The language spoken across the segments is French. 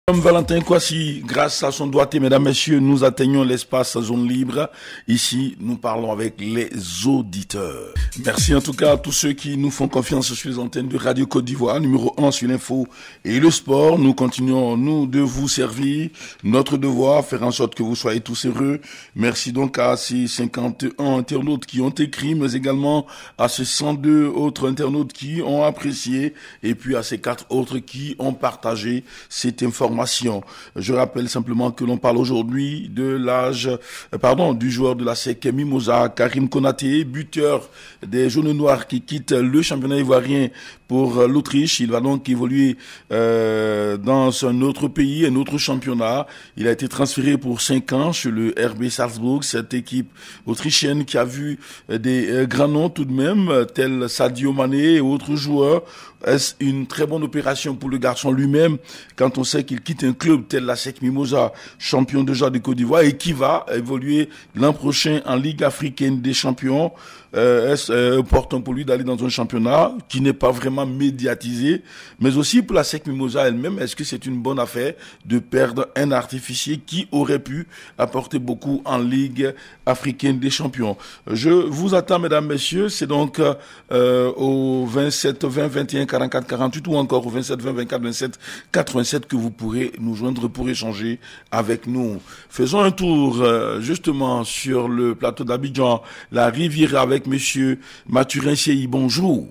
Comme Valentin Kwasi, grâce à son doigté, mesdames, messieurs, nous atteignons l'espace zone libre. Ici, nous parlons avec les auditeurs. Merci en tout cas à tous ceux qui nous font confiance sur les antennes de Radio Côte d'Ivoire, numéro 1 sur l'info et le sport. Nous continuons, nous, de vous servir. Notre devoir, faire en sorte que vous soyez tous heureux. Merci donc à ces 51 internautes qui ont écrit, mais également à ces 102 autres internautes qui ont apprécié, et puis à ces 4 autres qui ont partagé cette information. Je rappelle simplement que l'on parle aujourd'hui de du joueur de la SEC Mimosa, Karim Konaté, buteur des Jaunes Noirs qui quitte le championnat ivoirien pour l'Autriche. Il va donc évoluer dans un autre pays, un autre championnat. Il a été transféré pour 5 ans chez le RB Salzbourg, cette équipe autrichienne qui a vu des grands noms tout de même, tels Sadio Mané et autres joueurs. Est-ce une très bonne opération pour le garçon lui-même quand on sait qu'il quitte un club tel la SEC Mimosa, champion déjà de Côte d'Ivoire, et qui va évoluer l'an prochain en Ligue africaine des champions? Est-ce important pour lui d'aller dans un championnat qui n'est pas vraiment médiatisé, mais aussi pour la SEC Mimosa elle-même? Est-ce que c'est une bonne affaire de perdre un artificier qui aurait pu apporter beaucoup en Ligue africaine des champions? Je vous attends, mesdames, messieurs. C'est donc au 27 20 21 44 48 ou encore au 27 20 24 27 87 que vous pourrez nous joindre pour échanger avec nous. Faisons un tour justement sur le plateau d'Abidjan, la Riviera, avec monsieur Mathurin Sey. Bonjour.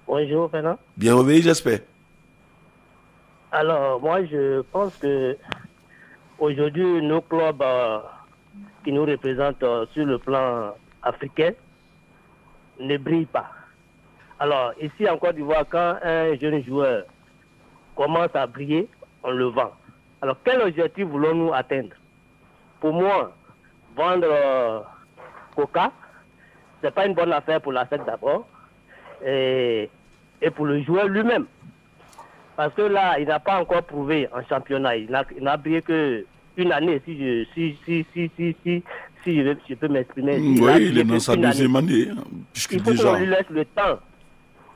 Bonjour, Fernand. Bien réveillé, j'espère. Alors, moi, je pense que aujourd'hui, nos clubs qui nous représentent sur le plan africain ne brillent pas. Alors, ici en Côte d'Ivoire, quand un jeune joueur commence à briller, on le vend. Alors, quel objectif voulons-nous atteindre? Pour moi, vendre Coca, c'est pas une bonne affaire pour la SEC d'abord, et pour le joueur lui-même. Parce que là, il n'a pas encore prouvé en championnat. Il n'a brillé qu'une année, si je peux m'exprimer. Oui, il est dans sa deuxième année. Il faut qu'on lui laisse le temps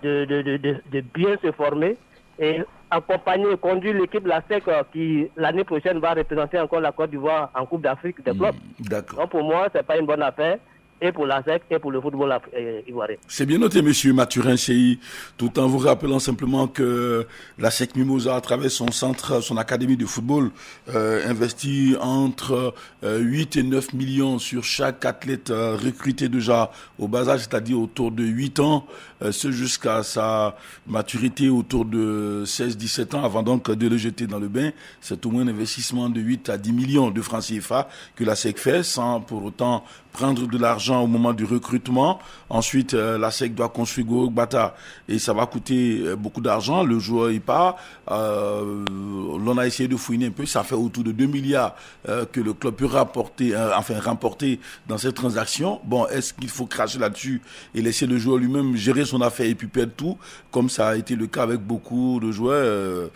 de bien se former et accompagner, conduire l'équipe de la SEC qui, l'année prochaine, va représenter encore la Côte d'Ivoire en Coupe d'Afrique des clubs. D'accord. Donc pour moi, ce n'est pas une bonne affaire, et pour la SEC et pour le football ivoirien. C'est bien noté, monsieur Mathurin Sey, tout en vous rappelant simplement que la SEC Mimosa, à travers son centre, son académie de football, investit entre 8 et 9 millions sur chaque athlète recruté déjà au bas âge, c'est-à-dire autour de 8 ans, ce jusqu'à sa maturité autour de 16-17 ans, avant donc de le jeter dans le bain. C'est au moins un investissement de 8 à 10 millions de francs CFA que la SEC fait, sans pour autant prendre de l'argent au moment du recrutement. Ensuite, la SEC doit construire Gourouk Bata et ça va coûter beaucoup d'argent. Le joueur y part. L'on a essayé de fouiner un peu. Ça fait autour de 2 milliards que le club peut remporter dans cette transaction. Bon, est-ce qu'il faut cracher là-dessus et laisser le joueur lui-même gérer son affaire et puis perdre tout, comme ça a été le cas avec beaucoup de joueurs?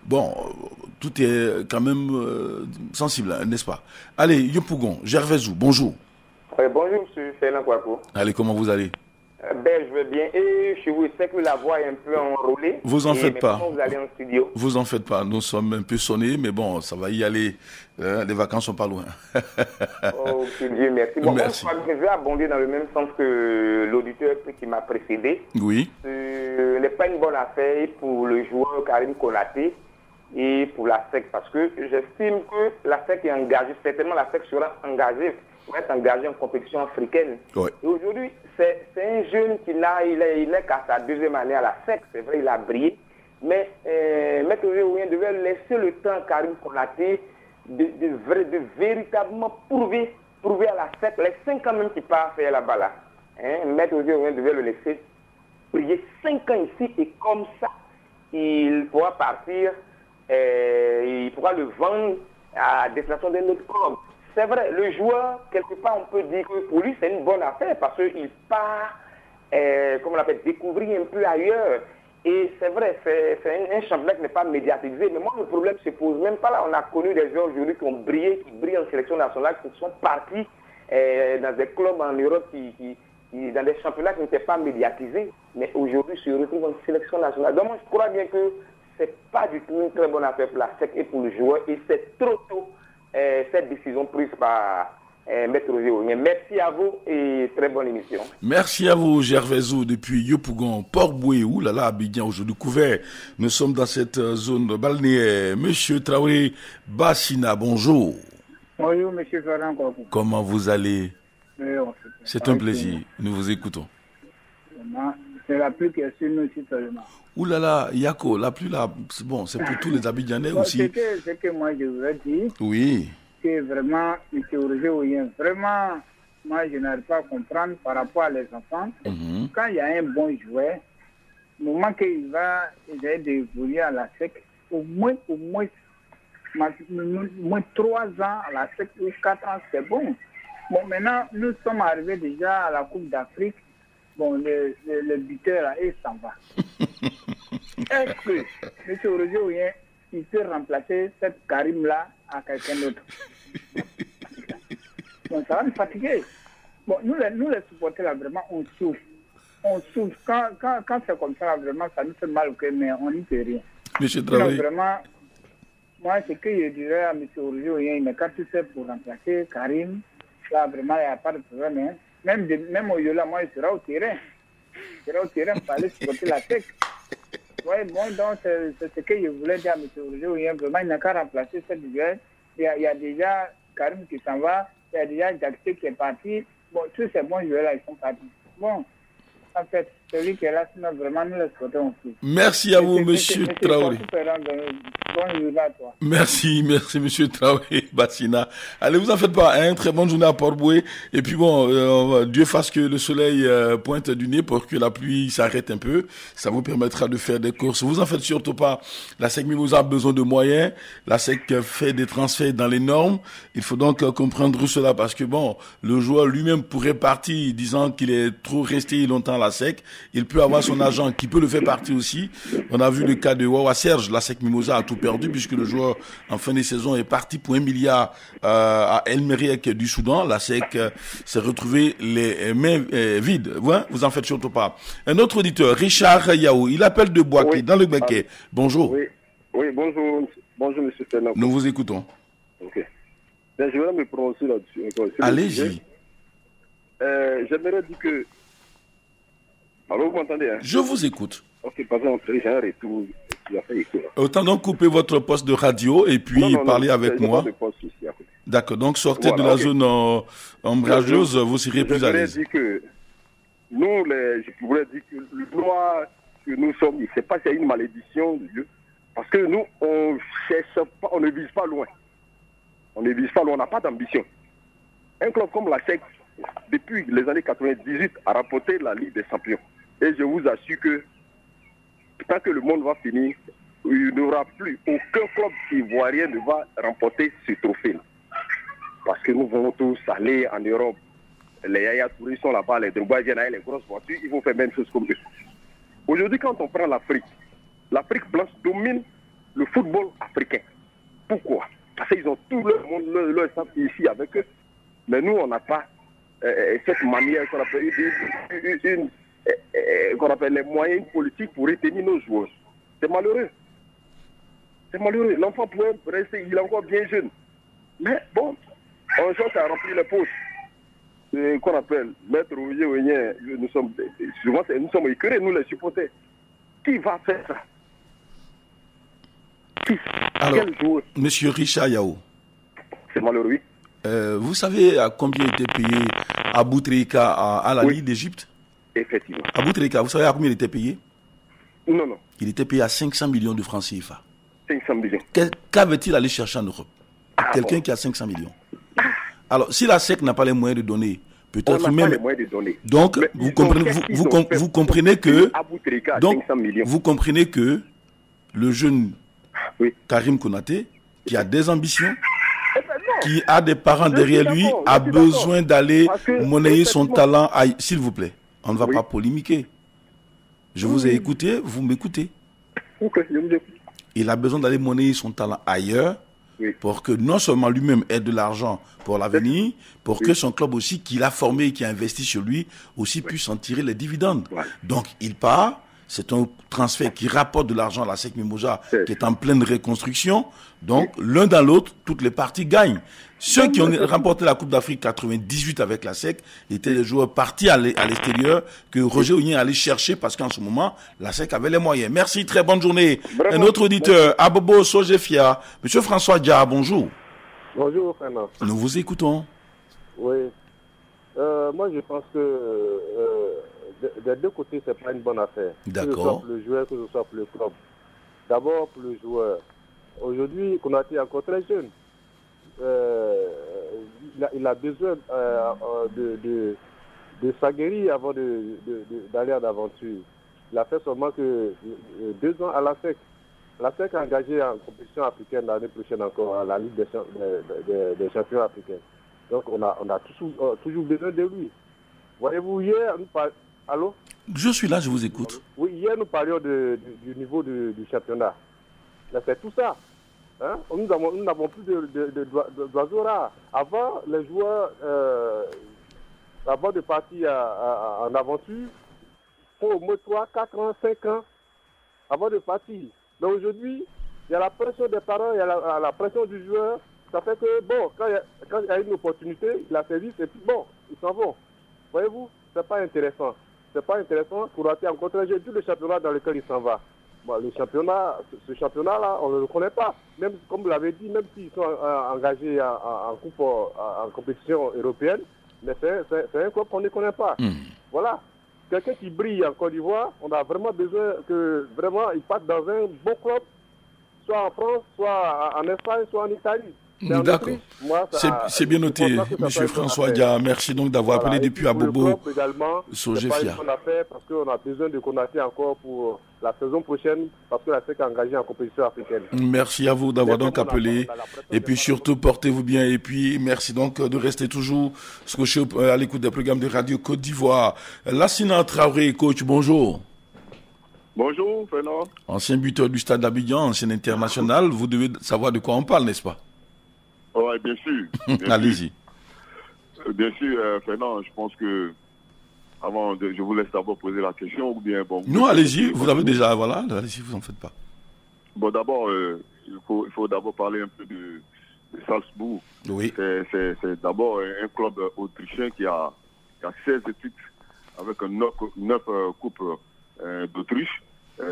Bon, tout est quand même sensible, n'est-ce pas? Allez, Yopougon, Gervaisou, bonjour. Bonjour, monsieur Fernand Kouakou. Allez, comment vous allez? Je vais bien. Et chez vous, je sais que la voix est un peu enrôlée. Vous en faites pas. Comment vous allez en studio? Vous en faites pas. Nous sommes un peu sonnés, mais bon, ça va y aller. Les vacances sont pas loin. Oh, Dieu merci. Bon, merci. Moi, je vais abonder dans le même sens que l'auditeur qui m'a précédé. Oui. Ce n'est pas une bonne affaire pour le joueur Karim Konaté et pour la SEC, parce que j'estime que la SEC est engagée. Certainement, la SEC sera engagée. Pour être engagé en compétition africaine. Ouais. Et aujourd'hui, c'est un jeune qui il est qu'à sa deuxième année à la SEC. C'est vrai, il a brillé. Mais Maître Ouen devait laisser le temps à Karim Konaté de véritablement prouver à la SEC les 5 ans même qu'il part faire là-bas. Là. Maître Ouen devait le laisser briller 5 ans ici et comme ça, il pourra partir, il pourra le vendre à destination d'un autre club. C'est vrai, le joueur, quelque part, on peut dire que pour lui, c'est une bonne affaire parce qu'il part, comment on l'appelle, découvrir un peu ailleurs. Et c'est vrai, c'est un championnat qui n'est pas médiatisé. Mais moi, le problème ne se pose même pas là. On a connu des joueurs aujourd'hui qui ont brillé, qui brillent en sélection nationale, qui sont partis dans des clubs en Europe, dans des championnats qui n'étaient pas médiatisés. Mais aujourd'hui, se retrouvent en sélection nationale. Donc, moi, je crois bien que c'est pas du tout une très bonne affaire pour la SEC et pour le joueur. Et c'est trop tôt cette décision prise par Maître Roger. Merci à vous et très bonne émission. Merci à vous, Gervaiso, depuis Yopougon, Port-Boué, là, Abidjan, aujourd'hui couvert. Nous sommes dans cette zone balnéaire. Monsieur Traoré Bassina, bonjour. Bonjour, monsieur Ferrand. Comment vous allez? C'est un plaisir. Nous vous écoutons. C'est la pluie qui est sur nous ici seulement. Ouh là là, Yako, la pluie là, c'est bon, c'est pour tous les Abidjanais aussi. C'est que moi je voudrais dire. Oui. Que vraiment, M. Roger, vraiment, moi je n'arrive pas à comprendre par rapport à les enfants. Quand il y a un bon joueur, au moment qu'il va essayer d'évoluer à la SEC, au moins 3 ans à la SEC ou 4 ans, c'est bon. Bon, maintenant, nous sommes arrivés déjà à la Coupe d'Afrique. Bon, le buteur, là, il s'en va. Est-ce que M. Roger, il peut remplacer cette Karim-là à quelqu'un d'autre? Bon, ça va nous fatiguer. Bon, nous les supporters, là, vraiment, on souffre. On souffre. Quand c'est comme ça, là, vraiment, ça nous fait mal au cœur, mais on n'y peut rien. Monsieur Traoré. Vraiment, moi, ce que je dirais à M. Roger, il n'a qu'à tout faire pour remplacer Karim. Là, vraiment, il n'y a pas de problème. Hein. Même au Yola, moi, il sera au terrain. Il sera au terrain pour aller supporter la SEC. Ouais, bon, donc, c'est ce que je voulais dire à M. Roger. Vraiment, il n'a qu'à remplacer cette duel. Il y a déjà Karim qui s'en va. Il y a déjà Jackson qui est parti. Bon, tous ces bons joueurs-là, ils sont partis. Bon, en fait, celui qui est là, sinon, vraiment, nous les supportons aussi. Merci à vous, monsieur Traoré. Bonjour à toi. Merci, monsieur Traoré Bassina. Allez, vous en faites pas, hein, très bonne journée à Port-Boué. Et puis bon, Dieu fasse que le soleil pointe du nez pour que la pluie s'arrête un peu. Ça vous permettra de faire des courses. Vous en faites surtout pas. La SEC Mimosa a besoin de moyens. La SEC fait des transferts dans les normes. Il faut donc comprendre cela parce que bon, le joueur lui-même pourrait partir disant qu'il est trop resté longtemps à la SEC. Il peut avoir son agent qui peut le faire partir aussi. On a vu le cas de Wawa Serge. La SEC Mimosa a tout perdu puisque le joueur en fin de saison est parti pour 1 milliard à El Meriek du Soudan. La SEC s'est retrouvé les mains vides. Ouais, vous en faites surtout pas. Un autre auditeur, Richard Yaou, il appelle de Boaké, dans le Béquet. Bonjour. Oui, bonjour. Bonjour, monsieur Fernand. Nous vous écoutons. Ok. Ben, je vais me prononcer là-dessus. Allez-y. J'aimerais dire que... Alors, vous m'entendez, hein? Je vous écoute. Ok, par exemple, j'ai un retour. Autant donc couper votre poste de radio et puis parler avec moi. D'accord, donc sortez de la zone ombrageuse, vous serez plus à l'aise. Je voulais dire que nous, je voulais dire que le droit que nous sommes, c'est pas c'est une malédiction de Dieu. Parce que nous, on cherche pas, on ne vise pas loin. On ne vise pas loin, on n'a pas d'ambition. Un club comme la SEC, depuis les années 98, a remporté la Ligue des Champions. Et je vous assure que tant que le monde va finir, il n'y aura plus aucun club ivoirien ne va remporter ce trophée. Parce que nous voulons tous aller en Europe. Les Yaya Touré sont là-bas, les Drogba viennent avec les grosses voitures, ils vont faire la même chose comme eux. Aujourd'hui, quand on prend l'Afrique blanche domine le football africain. Pourquoi? Parce qu'ils ont tout le monde, leur staff ici avec eux. Mais nous, on n'a pas cette manière qu'on appelle les moyens politiques pour retenir nos joueurs. C'est malheureux. C'est malheureux. L'enfant pourrait rester, il est encore bien jeune. Mais bon, on cherche à remplir les postes. Qu'on appelle Maître Roger, nous sommes écœurés, nous les supporters. Qui va faire ça? Qui? Alors, quel joueur? Monsieur Richard Yaou. C'est malheureux. Vous savez à combien était payé Abou Trika à la Ligue d'Égypte? Effectivement. Abou Trika, vous savez à combien il était payé? Non. Il était payé à 500 millions de francs CFA. 500 millions. Qu'avait-il allé chercher en Europe? Quelqu'un qui a 500 millions. Alors, si la SEC n'a pas les moyens de donner, peut-être même... Pas les moyens de donner. Donc, vous comprenez que... Donc, vous comprenez que le jeune Karim Konaté, qui a des ambitions, qui a des parents derrière lui, a besoin d'aller monnayer son talent. S'il vous plaît, on ne va pas polémiquer. Je vous ai écouté, vous m'écoutez. Ok, je vous écoute. Il a besoin d'aller monnayer son talent ailleurs pour que non seulement lui-même ait de l'argent pour l'avenir, pour que son club aussi, qu'il a formé et qui a investi sur lui, aussi puisse en tirer les dividendes. Donc, il part. C'est un transfert qui rapporte de l'argent à la SEC Mimosa, qui est en pleine reconstruction. Donc, l'un dans l'autre, toutes les parties gagnent. Ceux qui ont remporté la Coupe d'Afrique 98 avec la SEC étaient les joueurs partis à l'extérieur que Roger Ognien allait chercher parce qu'en ce moment, la SEC avait les moyens. Merci, très bonne journée. Un autre auditeur, Abobo Sojefia. Monsieur François Dia, bonjour. Bonjour, Fernand. Nous vous écoutons. Oui. Moi, je pense que des deux côtés, c'est pas une bonne affaire. D'accord. Que ce soit pour le joueur, que ce soit pour le club. D'abord, pour le joueur. Aujourd'hui, Konaté est encore très jeune. Il a besoin de s'aguerrir avant d'aller en aventure. Il a fait seulement que 2 ans à la SEC. La SEC est engagée en compétition africaine l'année prochaine encore, à la Ligue des champions africains. Donc on a toujours besoin de lui. Voyez-vous, hier, nous parlions... Allô? Je suis là, je vous écoute. Oui, hier nous parlions du niveau du championnat. Là, c'est tout ça. Hein? Nous n'avons plus d'oiseaux rares. Avant, les joueurs, avant de partir en aventure, font au moins 3, 4 ans, 5 ans avant de partir. Mais aujourd'hui, il y a la pression des parents, il y a la pression du joueur. Ça fait que, bon, quand il y a une opportunité, il la saisit et puis bon, ils s'en vont. Voyez-vous, c'est pas intéressant. C'est pas intéressant pour rater encore très jeune tout le championnat dans lequel il s'en va. Bon, ce championnat-là, on ne le connaît pas. Même, comme vous l'avez dit, même s'ils sont engagés en compétition européenne, mais c'est un club qu'on ne connaît pas. Voilà. Quelqu'un qui brille en Côte d'Ivoire, on a vraiment besoin que vraiment il parte dans un bon club, soit en France, soit en Espagne, soit en Italie. D'accord. C'est bien noté, Monsieur François Dia. Merci donc d'avoir appelé depuis Abobo Sojefia. Parce qu'on a besoin de Konaté encore pour la saison prochaine, parce que la SEC est engagée en compétition africaine. Merci à vous d'avoir donc appelé. Et puis surtout, portez-vous bien. Et puis merci donc de rester toujours scotché à l'écoute des programmes de Radio Côte d'Ivoire. Lassina Traoré, coach, bonjour. Bonjour, Fernand. Ancien buteur du Stade d'Abidjan, ancien international. Vous devez savoir de quoi on parle, n'est-ce pas? Oui, bien sûr. Allez-y. Bien sûr, Fernand, je pense que je vous laisse d'abord poser la question ou bien bon. Non, allez-y, vous avez déjà, voilà, allez-y, vous en faites pas. Bon, d'abord, il faut d'abord parler un peu de Salzbourg. Oui. C'est d'abord un club autrichien qui a 16 titres avec 9 coupes d'Autriche.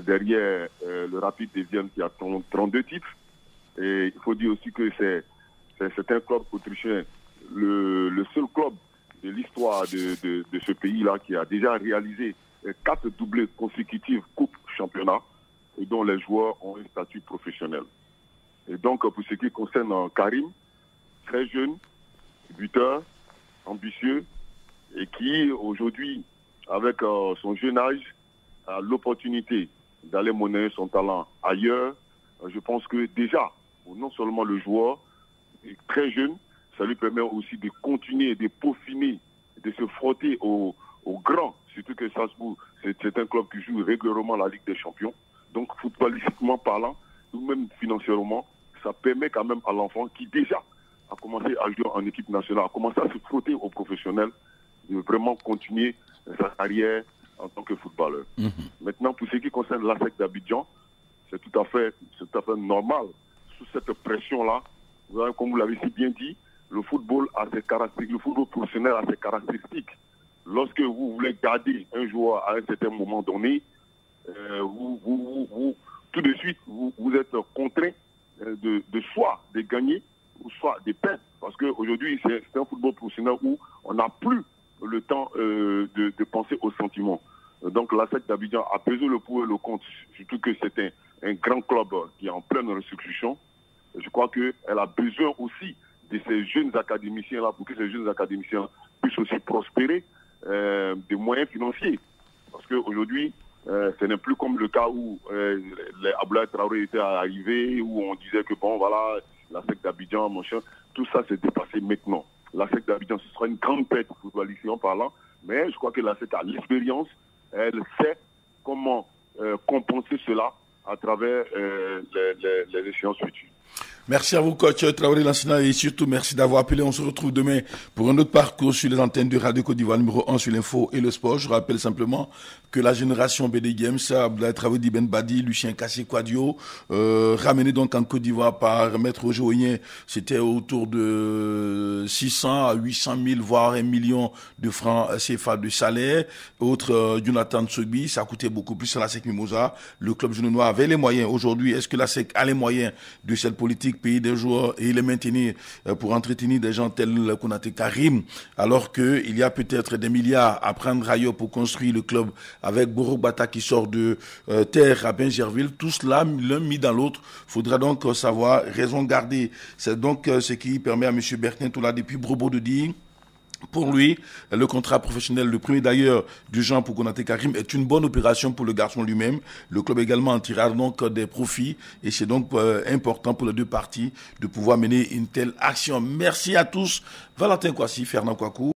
Derrière le Rapid de Vienne qui a 32 titres. Et il faut dire aussi que c'est un club autrichien, le seul club de l'histoire de ce pays-là qui a déjà réalisé 4 doublés consécutifs Coupe Championnat et dont les joueurs ont un statut professionnel. Et donc, pour ce qui concerne Karim, très jeune, buteur, ambitieux, et qui, aujourd'hui, avec son jeune âge, a l'opportunité d'aller monnayer son talent ailleurs. Je pense que déjà, non seulement le joueur est très jeune, ça lui permet aussi de continuer, de peaufiner, de se frotter aux grands. Surtout que Salzbourg, c'est un club qui joue régulièrement la Ligue des Champions. Donc, footballistiquement parlant, ou même financièrement, ça permet quand même à l'enfant qui déjà a commencé à jouer en équipe nationale, a commencé à se frotter aux professionnels, de vraiment continuer sa carrière en tant que footballeur. Maintenant, pour ce qui concerne l'ASEC d'Abidjan, c'est tout à fait normal. Sous cette pression-là, comme vous l'avez si bien dit, le football a ses caractéristiques, le football professionnel a ses caractéristiques. Lorsque vous voulez garder un joueur à un certain moment donné, tout de suite, vous êtes contraint de soit de gagner ou soit de perdre. Parce qu'aujourd'hui, c'est un football professionnel où on n'a plus le temps de penser aux sentiments. Donc l'ASEC d'Abidjan a pesé le pour et le contre, surtout que c'est un grand club qui est en pleine restructuration. Je crois qu'elle a besoin aussi de ces jeunes académiciens-là pour que ces jeunes académiciens puissent aussi prospérer des moyens financiers. Parce qu'aujourd'hui, ce n'est plus comme le cas où les Abdoulaye Traoré étaient arrivés, où on disait que bon, voilà, la SEC d'Abidjan, mon cher, tout ça s'est dépassé maintenant. La SEC d'Abidjan, ce sera une grande perte footballistiquement parlant, mais je crois que la SEC a l'expérience, elle sait comment compenser cela à travers les échéances futures. Merci à vous, coach Traoré Lansina, et surtout merci d'avoir appelé. On se retrouve demain pour un autre parcours sur les antennes de Radio Côte d'Ivoire, numéro 1 sur l'info et le sport. Je rappelle simplement que la génération BD Games, Abdoulaye Traoré Ben Badi, Lucien Kassé-Quadio, ramené donc en Côte d'Ivoire par Maître Roger Oyen, c'était autour de 600 à 800 000, voire 1 million de francs CFA de salaire. Autre, Jonathan Tsobi, ça coûtait beaucoup plus à la SEC Mimosa. Le club genevois avait les moyens. Aujourd'hui, est-ce que la SEC a les moyens de cette politique pays des joueurs et les maintenir pour entretenir des gens tels Konaté Karim, alors qu'il y a peut-être des milliards à prendre ailleurs pour construire le club avec Boro Bata qui sort de terre à Benjerville, tout cela l'un mis dans l'autre. Faudra donc savoir raison garder. C'est donc ce qui permet à M. Bertin Toula depuis Brobo de dire pour lui, le contrat professionnel, le premier d'ailleurs du genre pour Konaté Karim, est une bonne opération pour le garçon lui-même. Le club également en tirera donc des profits et c'est donc important pour les deux parties de pouvoir mener une telle action. Merci à tous. Valentin Kwasi, Fernand Kouakou.